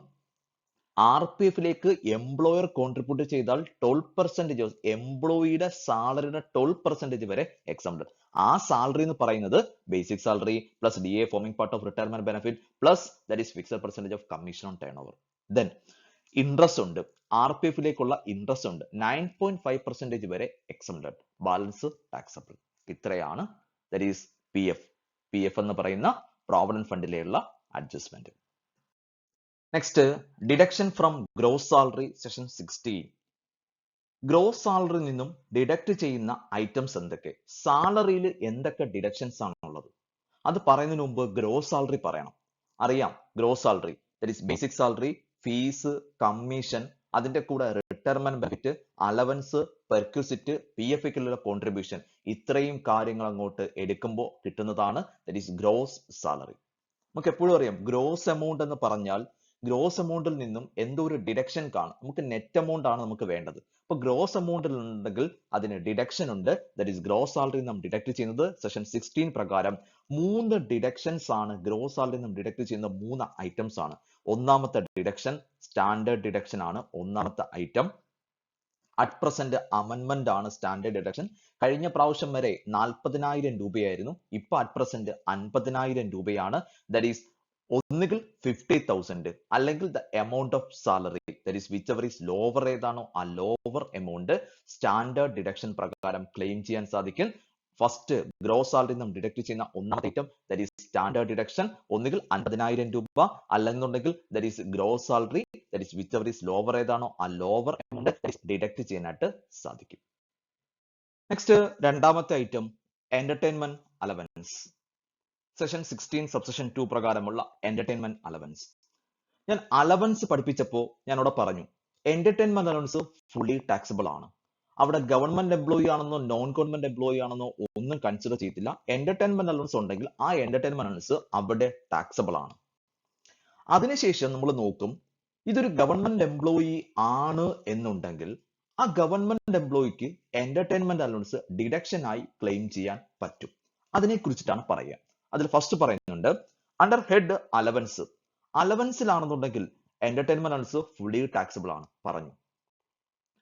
RPFിലേക്ക് എംപ്ലോയർ കോൺട്രിബ്യൂട്ട് ചെയ്താൽ 12% എംപ്ലോയിയുടെ സാലറിയുടെ 12% വരെ എക്സംപ്റ്റഡ്. ആ സാലറി എന്ന് പറയുന്നത് basic salary plus DA forming part of retirement benefit plus that is fixed percentage of commission on turn over. Then interest ഉണ്ട്. RPFിലേക്കുള്ള ഇൻട്രസ്റ്റ് ഉണ്ട്. 9.5% വരെ എക്സംപ്റ്റഡ്. Balance taxable. ഇത്രയാണ് ദാറ്റ് ഈസ് PF എന്ന് പറയുന്ന പ്രോവിഡന്റ് ഫണ്ടിലുള്ള adjustment. Next, deduction from gross salary section 16. Gross സാലറിയിൽ നിന്നും ഡിഡക്ട് ചെയ്യുന്ന ഐറ്റംസ് എന്തൊക്കെ, സാലറിയിൽ എന്തൊക്കെ ഡിഡക്ഷൻസ് ആണുള്ളത്, അത് പറയുന്നതിന് മുമ്പ് ഗ്രോസ് സാലറി പറയണം. അറിയാം, gross salary that is basic salary, fees, commission, അതിന്റെ കൂടെ റിട്ടയർമെന്റ് ബെനിഫിറ്റ്, അലവൻസ്, പെർക്വിസിറ്റ്, PFക്കുള്ള കോൺട്രിബ്യൂഷൻ, ഇത്രയും കാര്യങ്ങൾ അങ്ങോട്ട് എടുക്കുമ്പോൾ കിട്ടുന്നതാണ് ദാറ്റ് ഈസ് ഗ്രോസ് സാലറി. നമുക്ക് എപ്പോഴും അറിയാം, ഗ്രോസ് എമൗണ്ട് എന്ന് പറഞ്ഞാൽ ഗ്രോസ് എമൗണ്ടിൽ നിന്നും എന്തോ ഒരു ഡിഡക്ഷൻ കാണും. നമുക്ക് നെറ്റ് എമൗണ്ട് ആണ് നമുക്ക് വേണ്ടത്. അപ്പൊ ഗ്രോസ് എമൗണ്ടിൽ ഉണ്ടെങ്കിൽ അതിന് ഡിഡക്ഷൻ ഉണ്ട്. ദാറ്റ് ഈസ് ഗ്രോസ് സാലറി നാം ഡിഡക്ട് ചെയ്യുന്നത് സെഷൻ 16 പ്രകാരം 3 ഡിഡക്ഷൻസ് ആണ്. ഗ്രോസ് സാലറി നാം ഡിഡക്ട് ചെയ്യുന്ന 3 ഐറ്റംസ് ആണ്. ഒന്നാമത്തെ ഡിഡക്ഷൻ സ്റ്റാൻഡേർഡ് ഡിഡക്ഷൻ ആണ്. ഒന്നാമത്തെ ഐറ്റം അറ്റ് പ്രസന്റ് അമെൻമെന്റ് ആണ് സ്റ്റാൻഡേർഡ് ഡിഡക്ഷൻ. കഴിഞ്ഞ പ്രാവശ്യം വരെ 40,000 രൂപയായിരുന്നു. ഇപ്പൊ അറ്റ് പ്രസന്റ് 50,000 രൂപയാണ്. ദാറ്റ് ഈസ് ഒന്നുകിൽ 50,000 അല്ലെങ്കിൽ the amount of salary that is which ever is lower ഏതാണോ ആ ലോവർ എമൗണ്ട് സ്റ്റാൻഡേർഡ് ഡിഡക്ഷൻ പ്രകാരം ക്ലെയിം ചെയ്യാൻ സാധിക്കും. ഫസ്റ്റ് ഗ്രോസ് സാലറി നാം ഡിഡക്ട് ചെയ്യുന്ന ഒന്നാമത്തെ item that is standard deduction. ഒന്നുകിൽ 50,000 രൂപ അല്ലെന്നുണ്ടെങ്കിൽ that is gross salary that is which ever is lower ഏതാണോ ആ ലോവർ എമൗണ്ട് ഡിഡക്ട് ചെയ്യാനായിട്ട് സാധിക്കും. നെക്സ്റ്റ്, രണ്ടാമത്തെ item entertainment allowance. Session 16 subsection 2 പ്രകാരമുള്ള എന്റർടൈൻമെന്റ് അലവൻസ്. ഞാൻ അലവൻസ് പഠിപ്പിച്ചപ്പോൾ ഞാൻ അവിടെ പറഞ്ഞു എന്റർടൈൻമെന്റ് അലവൻസ് ഫുള്ളി ടാക്സബിൾ ആണ്. അവിടെ ഗവൺമെന്റ് എംപ്ലോയി ആണെന്നോ നോൺ ഗവൺമെന്റ് എംപ്ലോയി ആണെന്നോ ഒന്നും കൺസിഡർ ചെയ്തില്ല. എന്റർടൈൻമെന്റ് അലവൻസ് ഉണ്ടെങ്കിൽ ആ എന്റർടൈൻമെന്റ് അലവൻസ് അവിടെ ടാക്സബിൾ ആണ്. അതിനുശേഷം നമ്മൾ നോക്കും, ഇതൊരു ഗവൺമെന്റ് എംപ്ലോയി ആണ് എന്നുണ്ടെങ്കിൽ ആ ഗവൺമെന്റ് എംപ്ലോയിക്ക് എന്റർടൈൻമെന്റ് അലവൻസ് ഡിഡക്ഷൻ ആയി ക്ലെയിം ചെയ്യാൻ പറ്റും. അതിനെ കുറിച്ചിട്ടാണ് പറയുക. അതിൽ ഫസ്റ്റ് പറയുന്നുണ്ട് അണ്ടർ ഹെഡ് അലവൻസ്. അലവൻസിലാണെന്നുണ്ടെങ്കിൽ എന്റർടൈൻമെന്റ് അലവൻസ് ഫുള്ളി ടാക്സബിൾ ആണ് പറഞ്ഞു.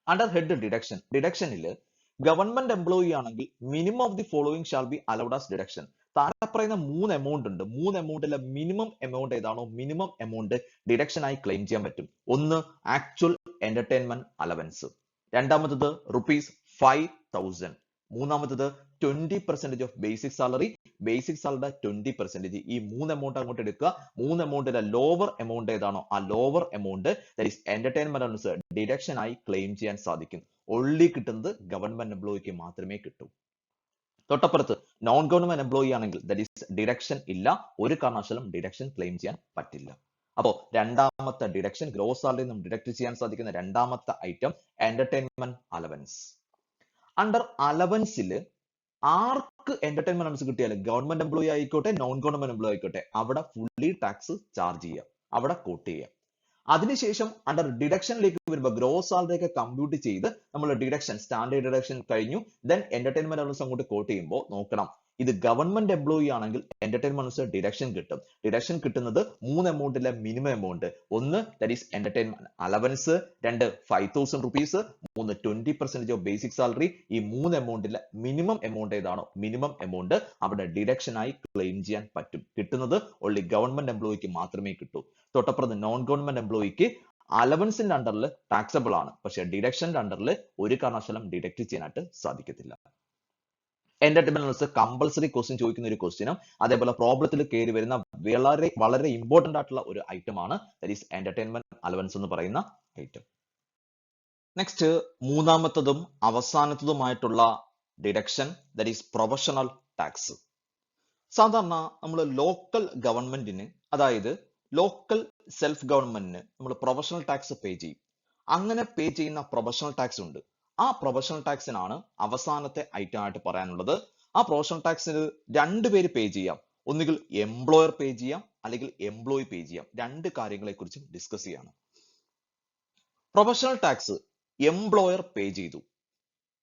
അണ്ടർ ഹെഡ് ഡിഡക്ഷൻ, ഡിഡക്ഷനിൽ ഗവൺമെന്റ് എംപ്ലോയി ആണെങ്കിൽ minimum of the following shall be allowed as deduction. താഴെ പറയുന്ന 3 എമൗണ്ട് ഉണ്ട്. 3 എമൗണ്ടിലെ മിനിമം എമൗണ്ട് ഏതാണോ മിനിമം എമൗണ്ട് ഡിഡക്ഷൻ ആയി ക്ലെയിം ചെയ്യാൻ പറ്റും. ഒന്ന് ആക്ച്വൽ എന്റർടൈൻമെന്റ് അലവൻസ്, രണ്ടാമത്തത് ₹5,000, മൂന്നാമത്തത് 20% ഓഫ് ബേസിക് സാലറി, ബേസിക് സാലറിയുടെ 20%. ഈ 3 എമൗണ്ട് അങ്ങോട്ട് എടുക്കുക. 3 എമൗണ്ടിലെ ലോവർ എമൗണ്ട് ഏതാണോ ആ lower amount that is entertainment allowance deduction ആയി ക്ലെയിം ചെയ്യാൻ സാധിക്കും. ഒള്ളി കിട്ടുന്നത് ഗവൺമെന്റ് എംപ്ലോയിക്ക് മാത്രമേ കിട്ടൂ. തൊട്ടപ്പുറത്ത് നോൺ ഗവൺമെന്റ് എംപ്ലോയി ആണെങ്കിൽ ദാറ്റ് ഈസ് ഡിഡക്ഷൻ ഇല്ല. ഒരു കാരണവശാലും ഡിഡക്ഷൻ ക്ലെയിം ചെയ്യാൻ പറ്റില്ല. അപ്പോ രണ്ടാമത്തെ ഡിഡക്ഷൻ ഗ്രോസ് സാലറി നിന്നും ഡിഡക്ട് ചെയ്യാൻ സാധിക്കുന്ന രണ്ടാമത്തെ ഐറ്റം എന്റർടൈൻമെന്റ് അലവൻസ്. അണ്ടർ അലവൻസിൽ ആർക്ക് എന്റർടൈൻമെന്റ് അലവൻസ് കിട്ടിയാലും ഗവൺമെന്റ് എംപ്ലോയി ആയിക്കോട്ടെ നോൺ ഗവൺമെന്റ് എംപ്ലോയി ആയിക്കോട്ടെ അവിടെ ഫുള്ളി ടാക്സ് ചാർജ് ചെയ്യാം, അവിടെ കോട്ട് ചെയ്യാം. അതിനുശേഷം അണ്ടർ ഡിഡക്ഷനിലേക്ക് വരുമ്പോൾ ഗ്രോസ് സാലറി ഒക്കെ കമ്പ്യൂട്ട് ചെയ്ത് നമ്മൾ ഡിഡക്ഷൻ സ്റ്റാൻഡേർഡ് ഡിഡക്ഷൻ കഴിഞ്ഞു. ദെൻ എന്റർടൈൻമെന്റ് അലവൻസ് അങ്ങോട്ട് കോട്ട് ചെയ്യുമ്പോൾ നോക്കണം, ഇത് ഗവൺമെന്റ് എംപ്ലോയി ആണെങ്കിൽ എന്റർടൈൻമെന്റ് അലവൻസ് ഡിഡക്ഷൻ കിട്ടും. ഡിഡക്ഷൻ കിട്ടുന്നത് 3 എമൗണ്ടിലെ മിനിമം എമൗണ്ട്. ഒന്ന് ദാറ്റ് ഈസ് എന്റർടൈൻമെന്റ് അലവൻസ്, രണ്ട് 5,000 റുപ്പീസ്, മൂന്ന് 20% ഓഫ് ബേസിക് സാലറി. ഈ 3 എമൗണ്ടിലെ മിനിമം എമൗണ്ട് ഏതാണോ മിനിമം എമൗണ്ട് അവിടെ ഡിഡക്ഷൻ ആയി ക്ലെയിം ചെയ്യാൻ പറ്റും. കിട്ടുന്നത് ഓൺലി ഗവൺമെന്റ് എംപ്ലോയിക്ക് മാത്രമേ കിട്ടൂ. തൊട്ടപ്പുറത്ത് നോൺ ഗവൺമെന്റ് എംപ്ലോയിക്ക് അലവൻസിന്റെ അണ്ടറിൽ ടാക്സബിൾ ആണ്, പക്ഷെ ഡിഡക്ഷന്റെ അണ്ടറിൽ ഒരു കാരണവശാലും ഡിഡക്ട് ചെയ്യാനായിട്ട് സാധിക്കത്തില്ല. എന്റർടൈൻമെന്റ് അലവൻസ് കമ്പൽസറി ക്വസ്റ്റ്യൻ ചോദിക്കുന്ന ഒരു ക്വസ്റ്റ്യനും അതേപോലെ പ്രോബ്ലത്തിൽ കയറി വരുന്ന വളരെ വളരെ ഇമ്പോർട്ടന്റ് ആയിട്ടുള്ള ഒരു ഐറ്റം ആണ് ദാറ്റ് ഈസ് എന്റർടൈൻമെന്റ് അലവൻസ് എന്ന് പറയുന്ന ഐറ്റം. നെക്സ്റ്റ്, മൂന്നാമത്തതും അവസാനത്തതുമായിട്ടുള്ള deduction that is professional tax. സാധാരണ നമ്മൾ ലോക്കൽ ഗവൺമെന്റിന്, അതായത് ലോക്കൽ സെൽഫ് ഗവൺമെന്റിന് നമ്മൾ പ്രൊഫഷണൽ ടാക്സ് പേ ചെയ്യും. അങ്ങനെ പേ ചെയ്യുന്ന പ്രൊഫഷണൽ ടാക്സ് ഉണ്ട്. ആ പ്രൊഫഷണൽ ടാക്സിനാണ് അവസാനത്തെ ഐറ്റം ആയിട്ട് പറയാനുള്ളത്. ആ പ്രൊഫഷണൽ ടാക്സിന് 2 പേര് പേ ചെയ്യാം. ഒന്നുകിൽ എംപ്ലോയർ പേ ചെയ്യാം അല്ലെങ്കിൽ എംപ്ലോയി പേ ചെയ്യാം. 2 കാര്യങ്ങളെ കുറിച്ചും ഡിസ്കസ് ചെയ്യാണ്. പ്രൊഫഷണൽ ടാക്സ് എംപ്ലോയർ പേ ചെയ്തു.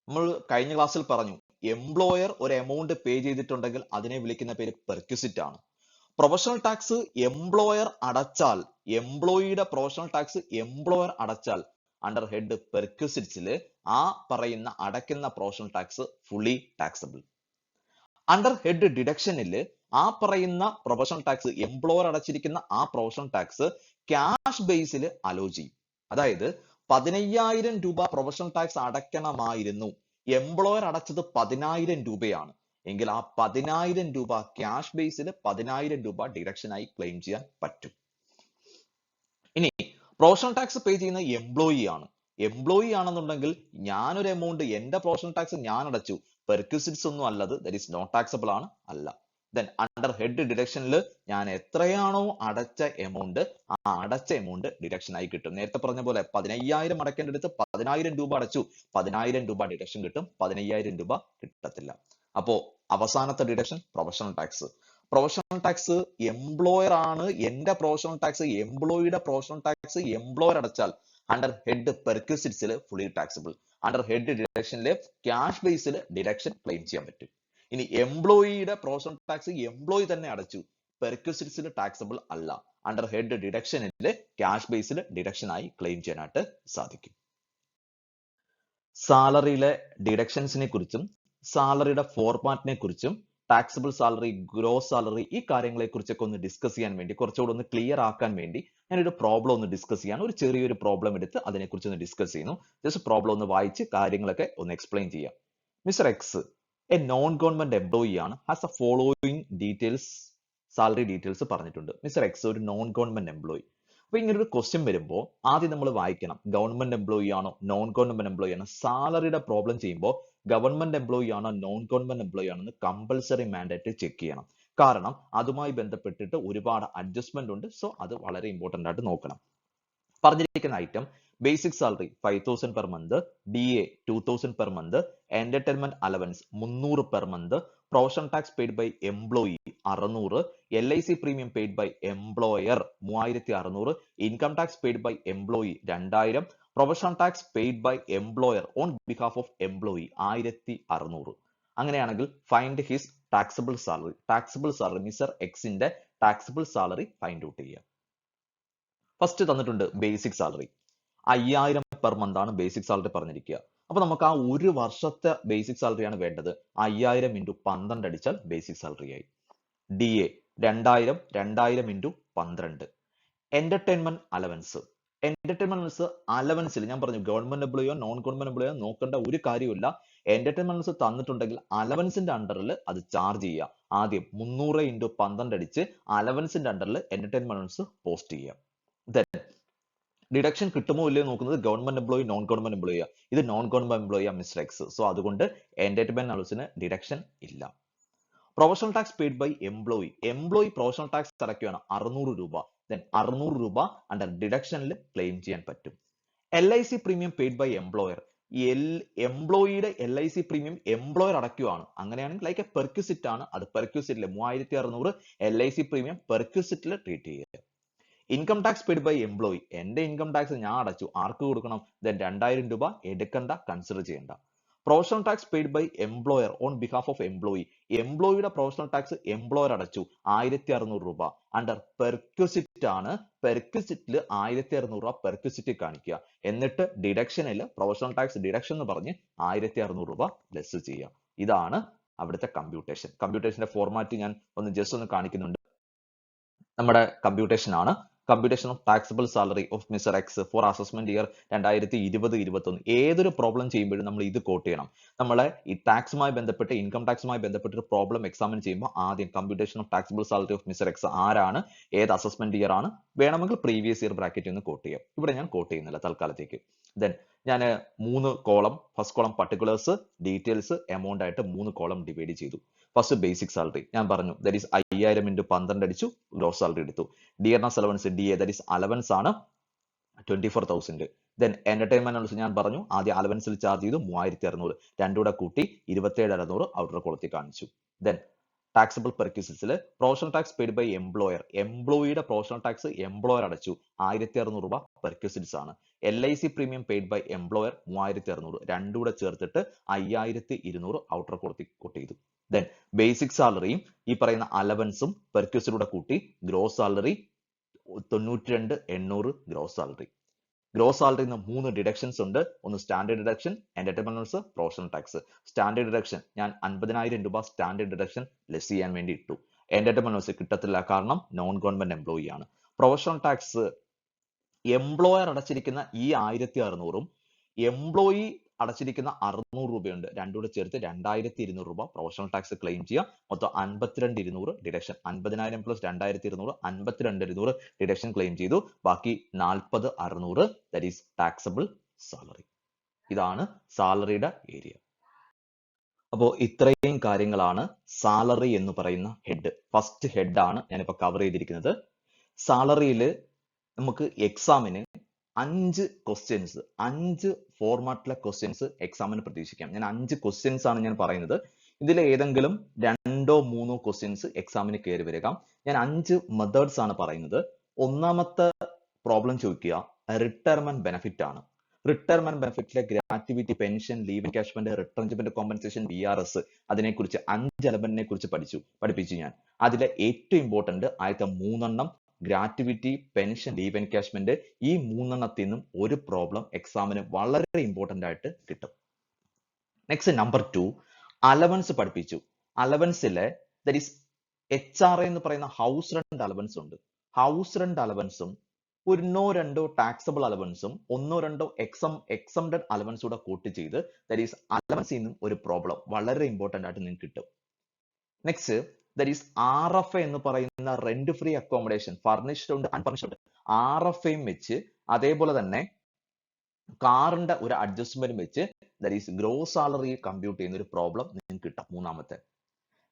നമ്മൾ കഴിഞ്ഞ ക്ലാസ്സിൽ പറഞ്ഞു, എംപ്ലോയർ ഒരു എമൗണ്ട് പേ ചെയ്തിട്ടുണ്ടെങ്കിൽ അതിനെ വിളിക്കുന്ന പേര് പെർക്വിസിറ്റ് ആണ്. പ്രൊഫഷണൽ ടാക്സ് എംപ്ലോയർ അടച്ചാൽ, എംപ്ലോയിയുടെ പ്രൊഫഷണൽ ടാക്സ് എംപ്ലോയർ അടച്ചാൽ അണ്ടർ ഹെഡ് പെർക്വിസിറ്റ്സിൽ ആ പറയുന്ന അടയ്ക്കുന്ന professional tax fully taxable. Under head ഡിഡക്ഷനിൽ ആ പറയുന്ന പ്രൊഫഷണൽ ടാക്സ് എംപ്ലോയർ അടച്ചിരിക്കുന്ന ആ പ്രൊഫഷണൽ ടാക്സ് ക്യാഷ് ബേസിൽ അലോ ചെയ്യും. അതായത് 15,000 രൂപ പ്രൊഫഷണൽ ടാക്സ് അടയ്ക്കണമായിരുന്നു, എംപ്ലോയർ അടച്ചത് 10,000 രൂപയാണ് എങ്കിൽ ആ 10,000 രൂപ ക്യാഷ് ബേസിൽ 10,000 രൂപ ഡിഡക്ഷൻ ആയി ക്ലെയിം ചെയ്യാൻ പറ്റും. ഇനി പ്രൊഫഷണൽ ടാക്സ് പേ ചെയ്യുന്ന എംപ്ലോയി ആണ്. എംപ്ലോയി ആണെന്നുണ്ടെങ്കിൽ ഞാനൊരു എമൗണ്ട് എന്റെ പ്രൊഫഷണൽ ടാക്സ് ഞാൻ അടച്ചു, പെർക്വിസിറ്റ്സ് ഒന്നും അല്ലത്, ദാറ്റ് ഈസ് നോട്ട് ടാക്സബിൾ ആണ്, അല്ല. ദെൻ അണ്ടർ ഹെഡ് ഡിഡക്ഷനിൽ ഞാൻ എത്രയാണോ അടച്ച എമൗണ്ട് ആ അടച്ച എമൗണ്ട് ഡിഡക്ഷൻ ആയി കിട്ടും. നേരത്തെ പറഞ്ഞ പോലെ 15,000 അടയ്ക്കേണ്ടടുത്ത് 10,000 രൂപ അടച്ചു, 10,000 രൂപ ഡിഡക്ഷൻ കിട്ടും, 15,000 രൂപ കിട്ടത്തില്ല. അപ്പോ അവസാനത്തെ deduction professional tax. Professional tax employer ആണ്, എന്റെ പ്രൊഫഷണൽ ടാക്സ് എംപ്ലോയിയുടെ പ്രൊഫഷണൽ ടാക്സ് എംപ്ലോയർ അടച്ചാൽ അണ്ടർ ഹെഡ് പെർക്വിസിറ്റ്സിൽ ഫുള്ളി ടാക്സബിൾ. അണ്ടർ ഹെഡ് ഡിഡക്ഷനിൽ ക്യാഷ് ബേസിൽ ഡിഡക്ഷൻ ക്ലെയിം ചെയ്യാൻ പറ്റും. ഇനി എംപ്ലോയിയുടെ പ്രൊഫഷണൽ ടാക്സ് എംപ്ലോയി തന്നെ അടച്ചു, പെർക്വിസിറ്റ്സിൽ ടാക്സബിൾ അല്ല, അണ്ടർ ഹെഡ് ഡിഡക്ഷനിൽ ക്യാഷ് ബേസിൽ ഡിഡക്ഷൻ ആയി ക്ലെയിം ചെയ്യാനായിട്ട് സാധിക്കും. സാലറിയിലെ ഡിഡക്ഷൻസിനെ കുറിച്ചും സാലറിയുടെ ഫോർമാറ്റിനെ കുറിച്ചും ടാക്സബിൾ സാലറി, ഗ്രോസ് സാലറി, ഈ കാര്യങ്ങളെ കുറിച്ചൊക്കെ ഒന്ന് ഡിസ്കസ് ചെയ്യാൻ വേണ്ടി, കുറച്ചുകൂടെ ഒന്ന് ക്ലിയർ ആക്കാൻ വേണ്ടി ഞാനൊരു പ്രോബ്ലം ഒന്ന് ഡിസ്കസ് ചെയ്യാൻ, ഒരു ചെറിയൊരു പ്രോബ്ലം എടുത്ത് അതിനെക്കുറിച്ച് ഒന്ന് ഡിസ്കസ് ചെയ്യുന്നു. ജസ്റ്റ് പ്രോബ്ലം ഒന്ന് വായിച്ച് കാര്യങ്ങളൊക്കെ ഒന്ന് എക്സ്പ്ലെയിൻ ചെയ്യാം. Mister X a non government employee ആണ്, has a following details, salary details പറഞ്ഞിട്ടുണ്ട്. മിസ്റ്റർ എക്സ് ഒരു നോൺ ഗവൺമെന്റ് എംപ്ലോയി. അപ്പൊ ഇങ്ങനെ ഒരു ക്വസ്റ്റ്യൻ വരുമ്പോൾ ആദ്യം നമ്മൾ വായിക്കണം, ഗവൺമെന്റ് എംപ്ലോയി ആണോ നോൺ ഗവൺമെന്റ് എംപ്ലോയി ആണോ. സാലറിയുടെ പ്രോബ്ലം ചെയ്യുമ്പോൾ ഗവൺമെന്റ് എംപ്ലോയി ആണോ നോൺ ഗവൺമെന്റ് എംപ്ലോയി ആണോ എന്ന് കമ്പൽസറി മാൻഡേറ്റ് ചെക്ക് ചെയ്യണം. കാരണം അതുമായി ബന്ധപ്പെട്ടിട്ട് ഒരുപാട് അഡ്ജസ്റ്റ്മെന്റ് ഉണ്ട്. സോ അത് വളരെ ഇമ്പോർട്ടന്റ് ആയിട്ട് നോക്കണം. പറഞ്ഞിരിക്കുന്ന item basic salary 5,000 per month, DA 2,000 per month, entertainment allowance 300 per month, professional tax paid by employee 600, LIC premium paid by employer 3,600, income tax paid by employee 2,000, professional tax paid by employer on behalf of employee 1,600. അങ്ങനെയാണെങ്കിൽ find his taxable salary. Taxable salary mister എക്സിന്റെ taxable salary find out ചെയ്യുക. First തന്നിട്ടുണ്ട് basic salary 5,000 per month ആണ് basic salary പറഞ്ഞിരിക്കുക. അപ്പൊ നമുക്ക് ആ ഒരു വർഷത്തെ ബേസിക് സാലറി ആണ് വേണ്ടത്. 5,000 ഇൻറ്റു 12 അടിച്ചാൽ ബേസിക് സാലറി ആയി. DA 2,000, 2,000 into 12. Entertainment allowance, entertainment അലവൻസിൽ ഞാൻ പറഞ്ഞു ഗവൺമെന്റ് എംപ്ലോയിയോ നോൺ ഗവൺമെന്റ് എംപ്ലോയിയോ നോക്കേണ്ട ഒരു കാര്യമില്ല. എന്റർടൈൻമെന്റ് തന്നിട്ടുണ്ടെങ്കിൽ അലവൻസിന്റെ അണ്ടറിൽ അത് ചാർജ് ചെയ്യുക. ആദ്യം 300 ഇൻറ്റു 12 അടിച്ച് അലവൻസിന്റെ അണ്ടറിൽ എന്റർടൈൻമെന്റ് പോസ്റ്റ് ചെയ്യുക. ഡിഡക്ഷൻ കിട്ടുമോ ഇല്ലയോ നോക്കുന്നത് ഗവൺമെന്റ് എംപ്ലോയി നോൺ ഗവൺമെന്റ് എംപ്ലോയിയാ. ഇത് നോൺ ഗവൺമെന്റ് എംപ്ലോയിയാ മിസ്റ്റർ എക്സ്. സോ അതുകൊണ്ട് എന്റർടൈൻമെന്റ് അലവൻസിന് ഡിഡക്ഷൻ ഇല്ല. Professional tax paid by employee, employee professional tax അടയ്ക്കുകയാണ് 600 രൂപ. ദെൻ 600 രൂപ അണ്ടർ ഡിഡക്ഷനിൽ ക്ലെയിം ചെയ്യാൻ പറ്റും. LIC premium paid by employer, എംപ്ലോയിയുടെ LIC പ്രീമിയം എംപ്ലോയർ അടയ്ക്കുകയാണ്. അങ്ങനെയാണെങ്കിൽ ലൈക്ക് എ പെർക്വിസിറ്റ് ആണ്, അത് പെർക്വിസിറ്റിൽ 3,600 LIC പ്രീമിയം പെർക്വിസിറ്റിൽ ട്രീറ്റ് ചെയ്യുക. Income tax paid by employee, എന്റെ ഇൻകം ടാക്സ് ഞാൻ അടച്ചു, ആർക്ക് കൊടുക്കണം? ദെൻ 2,000 രൂപ എടുക്കണ്ട, കൺസിഡർ ചെയ്യണ്ട. Professional tax paid by employer on behalf of employee, എംപ്ലോയിയുടെ പ്രൊഫഷണൽ ടാക്സ് എംപ്ലോയർ അടച്ചു 1,600 രൂപ. അണ്ടർ പെർക്വിസിറ്റ് ആണ്, പെർക്വിസിറ്റിൽ 1,600 രൂപ പെർക്വിസിറ്റ് കാണിക്കുക. എന്നിട്ട് ഡിഡക്ഷനിൽ പ്രൊഫഷണൽ ടാക്സ് ഡിഡക്ഷൻ എന്ന് പറഞ്ഞ് 1,600 രൂപ ലെസ് ചെയ്യുക. ഇതാണ് അവിടുത്തെ കമ്പ്യൂട്ടേഷൻ. കമ്പ്യൂട്ടേഷന്റെ ഫോർമാറ്റ് ഞാൻ ഒന്ന് ജസ്റ്റ് ഒന്ന് കാണിക്കുന്നുണ്ട്. നമ്മുടെ കമ്പ്യൂട്ടേഷൻ ആണ്. Computation of taxable salary of mister X for assessment year 2020-21. ഏതൊരു പ്രോബ്ലം ചെയ്യുമ്പോഴും നമ്മൾ ഇത് കോട്ട് ചെയ്യണം. നമ്മളെ ഈ ടാക്സുമായി ബന്ധപ്പെട്ട് ഇൻകം ടാക്സുമായി ബന്ധപ്പെട്ട് ഒരു പ്രോബ്ലം എക്സാമിൻ ചെയ്യുമ്പോൾ ആദ്യം computation of taxable salary of mister X ആരാണ്, ഏത് അസസ്മെന്റ് ഇയർ ആണ്, വേണമെങ്കിൽ പ്രീവിയസ് ഇയർ ബ്രാക്കറ്റ് ഒന്ന് കോട്ട് ചെയ്യാം. ഇവിടെ ഞാൻ കോട്ട് ചെയ്യുന്നില്ല തൽക്കാലത്തേക്ക്. ദെൻ ഞാൻ 3 column, first column particulars, details, amount ആയിട്ട് 3 കോളം ഡിവൈഡ് ചെയ്തു. ഫസ്റ്റ് ബേസിക് സാലറി ഞാൻ പറഞ്ഞു, ദാറ്റ് ഈസ് 5,000 ഇൻറ്റു 12 അടിച്ചു, ഗ്രോസ് സാലറി എടുത്തു. Dearness allowance DA, that is allowance ആണ് 24,000. ദെൻ എന്റർടൈൻമെന്റ് അലവൻസ് ഞാൻ പറഞ്ഞു, ആദ്യം അലവൻസിൽ ചാർജ് ചെയ്തു 3,600, രണ്ടും കൂടെ കൂട്ടി 27,600 ഔട്ടർ കോളത്തിൽ കാണിച്ചു. ദെൻ ടാക്സബിൾ പെർക്വിസിറ്റ്സിൽ professional tax paid by employer, എംപ്ലോയിയുടെ പ്രൊഫഷണൽ ടാക്സ് എംപ്ലോയർ അടച്ചു 1,600 രൂപ പെർക്വിസിറ്റ്സ് ആണ്. LIC premium paid by employer 3600, രണ്ടും കൂടെ ചേർത്തിട്ട് 5200 ഔട്ടർ കോട്ട് ചെയ്തു. Then basic സാലറിയും ഈ പറയുന്ന അലവൻസും പെർക്യൂസിലൂടെ കൂട്ടി gross salary 92,800 gross salary. Gross സാലറിന്ന് 3 ഡിഡക്ഷൻസ് ഉണ്ട്. ഒന്ന് standard deduction, entertainment allowance, professional tax. Standard deduction ഞാൻ 50,000 രൂപ സ്റ്റാൻഡേർഡ് ഡിഡക്ഷൻ ലെസ് ചെയ്യാൻ വേണ്ടി ഇട്ടു. എന്റർടൈൻമെന്റ് അലവൻസ് കിട്ടത്തില്ല, കാരണം നോൺ ഗവൺമെന്റ് എംപ്ലോയി ആണ്. പ്രൊഫഷണൽ ടാക്സ് എംപ്ലോയർ അടച്ചിരിക്കുന്ന ഈ 1600ഉം എംപ്ലോയി അടച്ചിരിക്കുന്ന 600 രൂപയുണ്ട്. രണ്ടും കൂടെ ചേർത്ത് 2200 രൂപ പ്രൊഫഷണൽ ടാക്സ് ക്ലെയിം ചെയ്യാം. മൊത്തം 52,200 ഡിഡക്ഷൻ. 50,000 പ്ലസ് 2200 52,200 ഡിഡക്ഷൻ ക്ലെയിം ചെയ്തു. ബാക്കി 40,600 ദാറ്റ് ഈസ് ടാക്സബിൾ സാലറി. ഇതാണ് സാലറിയുടെ ഏരിയ. അപ്പോൾ ഇത്രയും കാര്യങ്ങളാണ് സാലറി എന്ന് പറയുന്ന ഹെഡ്. ഫസ്റ്റ് ഹെഡ് ആണ് ഞാനിപ്പോൾ കവർ ചെയ്തിരിക്കുന്നത്. സാലറിയിൽ നമുക്ക് എക്സാമിന് 5 ക്വസ്റ്റ്യൻസ്, 5 ഫോർമാറ്റിലെ ക്വസ്റ്റ്യൻസ് എക്സാമിന് പ്രതീക്ഷിക്കാം. ഞാൻ 5 ക്വസ്റ്റ്യൻസ് ആണ് ഞാൻ പറയുന്നത്. ഇതിൽ ഏതെങ്കിലും 2 or 3 ക്വസ്റ്റ്യൻസ് എക്സാമിന് കയറി വരിക. ഞാൻ 5 മെത്തേഡ്സ് ആണ് പറയുന്നത്. ഒന്നാമത്തെ പ്രോബ്ലം ചോദിക്കുക റിട്ടയർമെന്റ് ബെനിഫിറ്റ് ആണ്. റിട്ടയർമെന്റ് ബെനിഫിറ്റിലെ gratuity, pension, leave encashment, retrenchment compensation, VRS, അതിനെക്കുറിച്ച് 5 എലമെന്റിനെ കുറിച്ച് പഠിപ്പിച്ചു ഞാൻ. അതിലെ ഏറ്റവും ഇമ്പോർട്ടന്റ് ആദ്യത്തെ 3 എണ്ണം ഗ്രാറ്റുവിറ്റി, പെൻഷൻ, ലീവ് എൻകാഷ്മെന്റ്, ഈ 3 എണ്ണത്തിൽ നിന്നും ഒരു പ്രോബ്ലം എക്സാമിന് വളരെ ഇമ്പോർട്ടന്റ് ആയിട്ട് കിട്ടും. നെക്സ്റ്റ് നമ്പർ 2 അലവൻസ് പഠിപ്പിച്ചു. അലവൻസിലെ ദാറ്റ് ഈസ് HRA എന്ന് പറയുന്ന ഹൗസ് റെന്റ് അലവൻസ് ഉണ്ട്. ഹൗസ് റെന്റ് അലവൻസും 1-2 ടാക്സബിൾ അലവൻസും 1-2 എക്സംപ്റ്റഡ് അലവൻസ് കൂടെ കൂട്ടി ചെയ്ത് ദാറ്റ് ഈസ് അലവൻസിൽ നിന്നും ഒരു പ്രോബ്ലം വളരെ ഇമ്പോർട്ടന്റ് ആയിട്ട് നിങ്ങൾക്ക് കിട്ടും. നെക്സ്റ്റ് ദാറ്റ് ഈസ് RFA എന്ന് പറയുന്ന റെന്റ് ഫ്രീ അക്കോമഡേഷൻ, ഫർണിഷ്ഡ് ഉണ്ട്, അൺഫർണിഷ്ഡ് ഉണ്ട്. RFAയും വെച്ച് അതേപോലെ തന്നെ കാറിന്റെ ഒരു അഡ്ജസ്റ്റ്മെന്റും വെച്ച് that is gross salary compute ചെയ്യുന്ന ഒരു പ്രോബ്ലം നിങ്ങൾക്ക് കിട്ടാം. മൂന്നാമത്തെ.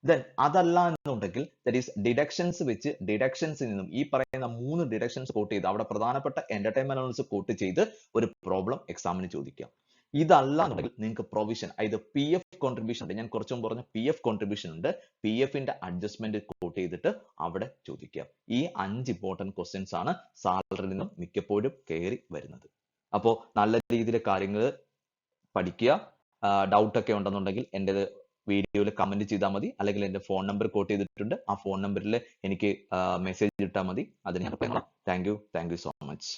ദെൻ അതല്ല എന്നുണ്ടെങ്കിൽ ദാറ്റ് ഈസ് ഡിഡക്ഷൻസ് വെച്ച് ഡിഡക്ഷൻസിൽ നിന്നും ഈ പറയുന്ന 3 ഡിഡക്ഷൻസ് കോട്ട് ചെയ്ത് അവിടെ പ്രധാനപ്പെട്ട എന്റർടൈൻമെന്റ് അലവൻസ് കോട്ട് ചെയ്ത് ഒരു പ്രോബ്ലം എക്സാമിന് ചോദിക്കാം. ഇതല്ല എന്നുണ്ടെങ്കിൽ നിങ്ങൾക്ക് പ്രൊവിഷൻ, അതായത് PF കോൺട്രിബ്യൂഷൻ ഉണ്ട്. ഞാൻ കുറച്ചു മുമ്പ് പറഞ്ഞ PF കോൺട്രിബ്യൂഷൻ ഉണ്ട്. PFന്റെ അഡ്ജസ്റ്റ്മെന്റ് കോട്ട് ചെയ്തിട്ട് അവിടെ ചോദിക്കാം. ഈ 5 ഇമ്പോർട്ടന്റ് ക്വസ്റ്റ്യൻസ് ആണ് സാലറിയിൽ നിന്നും മിക്കപ്പോഴും കയറി വരുന്നത്. അപ്പോൾ നല്ല രീതിയിൽ കാര്യങ്ങൾ പഠിക്കുക. ഡൗട്ട് ഒക്കെ ഉണ്ടെന്നുണ്ടെങ്കിൽ എൻ്റെ വീഡിയോയിൽ കമന്റ് ചെയ്താൽ മതി, അല്ലെങ്കിൽ എൻ്റെ ഫോൺ നമ്പർ കോട്ട് ചെയ്തിട്ടുണ്ട്. ആ ഫോൺ നമ്പറിൽ എനിക്ക് മെസ്സേജ് ഇട്ടാൽ മതി. അതിന് ഞാൻ പറയാം. Thank you so much.